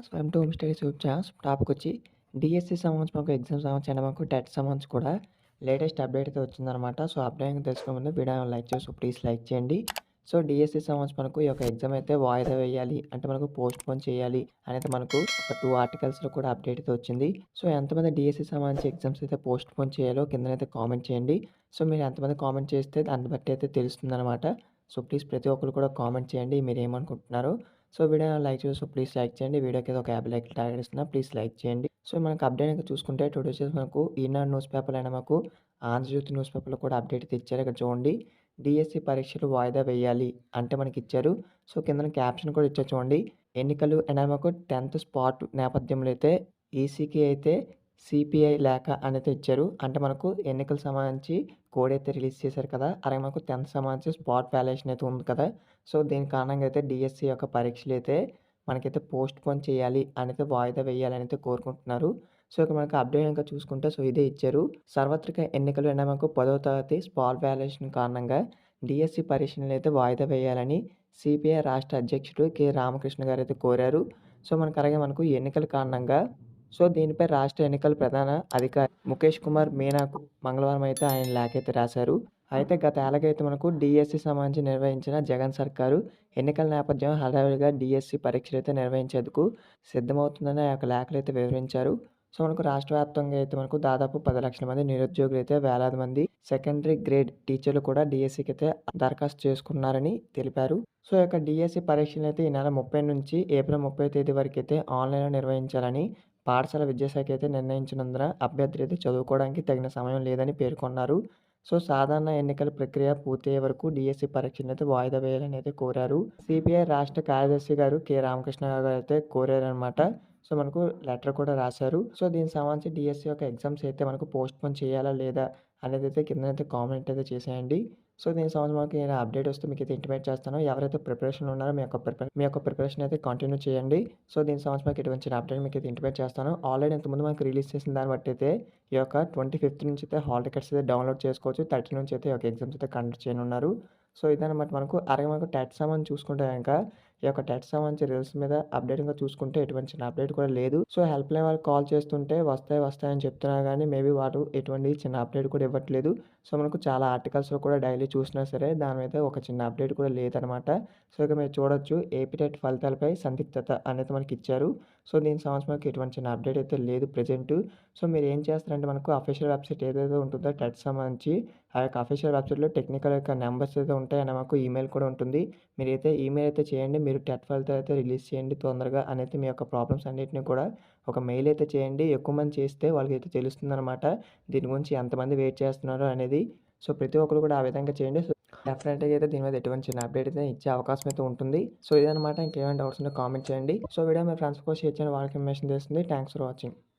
స్వయం to home studies topic వచ్చి DSC సంబంధించి మాకు ఎగ్జామ్స్ సంబంధించి అండ్ మాకు టెట్ సంబంధించి కూడా లేటెస్ట్ అప్డేట్ అయితే వచ్చిందనమాట. సో అప్డేట్ తెలుసుకునే ముందు వీడియో లైక్ చేసి ప్లీజ్ లైక్ చేయండి. సో డిఎస్సి సంబంధించి మనకు ఈ యొక్క ఎగ్జామ్ అయితే వాయిదా వేయాలి అంటే మనకు పోస్ట్ పోన్ చేయాలి అనేది మనకు ఒక 2 ఆర్టికల్స్లో కూడా అప్డేట్ అయితే వచ్చింది. సో ఎంతమంది డిఎస్సి సంబంధించి ఎగ్జామ్స్ అయితే పోస్ట్ పోన్ చేయాలో కిందనైతే కామెంట్ చేయండి. సో మీరు ఎంతమంది కామెంట్ చేస్తే దాన్ని బట్టి అయితే తెలుస్తుందన్నమాట. సో ప్లీజ్ ప్రతి ఒక్కరు కూడా కామెంట్ చేయండి మీరు ఏమనుకుంటున్నారో. సో వీడియో లైక్ చేసి ప్లీజ్ లైక్ చేయండి. వీడియోకి ఏదో ఒక 50 లైక్లు టార్గెట్ ఇస్తున్నా ప్లీజ్ లైక్ చేయండి. సో మనకు అప్డేట్ ఇంకా చూసుకుంటే టుడే వచ్చేసి మనకు ఈనాడు న్యూస్ పేపర్ అయినా మాకు ఆంధ్రజ్యోతి న్యూస్ పేపర్లో కూడా అప్డేట్ అయితే ఇచ్చారు. ఇక్కడ చూడండి డిఎస్సి పరీక్షలు వాయిదా వేయాలి అంటే మనకి ఇచ్చారు. సో కింద క్యాప్షన్ కూడా ఇచ్చారు చూడండి. ఎన్నికలు అయినా మాకు 10th స్పాట్ నేపథ్యంలో అయితే ఈసీకి అయితే సిపిఐ లేఖ అనేది ఇచ్చారు. అంటే మనకు ఎన్నికలకు సంబంధించి కోడ్ అయితే రిలీజ్ చేశారు కదా! అలాగే మనకు 10th సంబంధించి స్పాట్ వాల్యుయేషన్ అయితే ఉంది కదా! సో దీని కారణంగా అయితే డిఎస్సి యొక్క పరీక్షలు అయితే మనకైతే పోస్ట్ పోన్ చేయాలి అనేది వాయిదా వేయాలి అని అయితే కోరుకుంటున్నారు. సో ఇక్కడ మనకు అప్డేట్ కనుక చూసుకుంటే సో ఇదే ఇచ్చారు. సార్వత్రిక ఎన్నికలు అయినా మనకు 10వ తరగతి స్పాట్ వాల్యుయేషన్ కారణంగా డిఎస్సి పరీక్షలను అయితే వాయిదా వేయాలని సిపిఐ రాష్ట్ర అధ్యక్షుడు కె రామకృష్ణ గారు అయితే కోరారు. సో మనకు అలాగే మనకు ఈ ఎన్నికల కారణంగా సో దీనిపై రాష్ట్ర ఎన్నికల ప్రధాన అధికారి ముఖేష్ కుమార్ మీనాకు మంగళవారం అయితే ఆయన లేఖ అయితే రాశారు. అయితే గత ఏళ్ళకైతే మనకు డిఎస్సి సంబంధించి నిర్వహించిన జగన్ సర్కారు ఎన్నికల నేపథ్యంలో హడావిడిగా డిఎస్సి పరీక్షలు అయితే నిర్వహించేందుకు సిద్ధమవుతుందని ఆ యొక్క లేఖలు అయితే వివరించారు. సో మనకు రాష్ట్ర వ్యాప్తంగా అయితే మనకు దాదాపు 10 లక్షల మంది నిరుద్యోగులు అయితే వేలాది మంది సెకండరీ గ్రేడ్ టీచర్లు కూడా డిఎస్సికి అయితే దరఖాస్తు చేసుకున్నారని తెలిపారు. సో ఈ యొక్క డిఎస్సి పరీక్షలు అయితే ఈ నెల 30 నుంచి ఏప్రిల్ 30 తేదీ వరకు అయితే ఆన్లైన్లో నిర్వహించాలని పాఠశాల విద్యాశాఖ అయితే నిర్ణయించినందున అభ్యర్థులు అయితే చదువుకోవడానికి తగిన సమయం లేదని పేర్కొన్నారు. సో సాధారణ ఎన్నికల ప్రక్రియ పూర్తయ్యే వరకు డిఎస్సి పరీక్షలను అయితే వాయిదా వేయాలని అయితే కోరారు. సిపిఐ రాష్ట్ర కార్యదర్శి గారు కె రామకృష్ణ గారు అయితే కోరారనమాట. సో మనకు లెటర్ కూడా రాశారు. సో దీనికి సంబంధించి డిఎస్సి యొక్క ఎగ్జామ్స్ అయితే మనకు పోస్ట్ పోన్ చేయాలా లేదా అనేది అయితే కిందనైతే కామెంట్ అయితే చేసేయండి. సో దీనికి సంబంధించి మనకి ఏదైనా అప్డేట్ వస్తే మీకైతే ఇంటిమేట్ చేస్తాను. ఎవరైతే ప్రిపరేషన్‌లో ఉన్నారో మీ యొక్క ప్రిపరేషన్ అయితే కంటిన్యూ చేయండి. సో దీనికి సంబంధించి మనకి ఎటువంటి చిన్న అప్డేట్ మీకైతే ఇంటిమేట్ చేస్తాను. ఆల్రెడీ ఇంతకుముందు మనకు రిలీజ్ చేసిన దాన్ని బట్టి అయితే ఈ యొక్క 25th నుంచి అయితే హాల్ టికెట్స్ అయితే డౌన్‌లోడ్ చేసుకోవచ్చు. 30 నుంచి అయితే ఈ యొక్క ఎగ్జామ్స్ అయితే కండక్ట్ చేయనున్నారు. సో ఇదనమాట మనకు. అలాగే మనకు టెట్ సంబంధించి చూసుకుంటే గనక ఈ యొక్క టెట్ సంబంధించి రిజల్ట్స్ మీద అప్డేటింగ్‌గా చూసుకుంటే ఎటువంటి చిన్న అప్డేట్ కూడా లేదు. సో హెల్ప్‌లైన్ వాళ్ళకి కాల్ చేస్తుంటే వస్తాయని చెప్తున్నారు గానీ మేబీ వారు ఎటువంటి చిన్న అప్డేట్ కూడా ఇవ్వట్లేదు. సో మనకు చాలా ఆర్టికల్స్‌లో కూడా డైలీ చూసినా సరే దాని మీద ఒక చిన్న అప్డేట్ కూడా లేదనమాట. సో ఇక మీరు చూడొచ్చు ఏపీ టెట్ ఫలితాలపై సందిగ్ధత అనేది మనకిచ్చారు. సో దీనికి సంబంధించి మనకి ఎటువంటి చిన్న అప్డేట్ అయితే లేదు ప్రెజెంటు. సో మీరు ఏం చేస్తారంటే మనకు అఫీషియల్ వెబ్‌సైట్ ఏదైతే ఉంటుందో టెట్ సంబంధించి ఆ యొక్క అఫీషియల్ వెబ్‌సైట్‌లో టెక్నికల్ యొక్క నంబర్స్ అయితే ఉంటాయి. అండ్ మాకు ఈమెయిల్ కూడా ఉంటుంది. మీరైతే ఈమెయిల్ అయితే చేయండి. మీరు టెట్ ఫలితాలు అయితే రిలీజ్ చేయండి తొందరగా అనేది మీ యొక్క ప్రాబ్లమ్స్ అన్నిటిని కూడా ఒక మెయిల్ అయితే చేయండి. ఎక్కువ మంది చేస్తే వాళ్ళకైతే తెలుస్తుందనమాట. దీని గురించి ఎంతమంది వెయిట్ చేస్తున్నారో అనేది. సో ప్రతి ఒక్కరు కూడా ఆ విధంగా చేయండి. సో డెఫినెట్‌గా అయితే దీని మీద ఎటువంటి చిన్న అప్డేట్ అయితే ఇచ్చే అవకాశం అయితే ఉంటుంది. సో ఇదనమాట. ఇంకేమైనా డౌట్స్ ఉంటే కామెంట్ చేయండి. సో వీడియో మీ ఫ్రెండ్స్‌కి కూడా షేర్ చేయండి. వాళ్ళకి ఇన్ఫర్మేషన్ తెలుస్తుంది. Thanks for watching.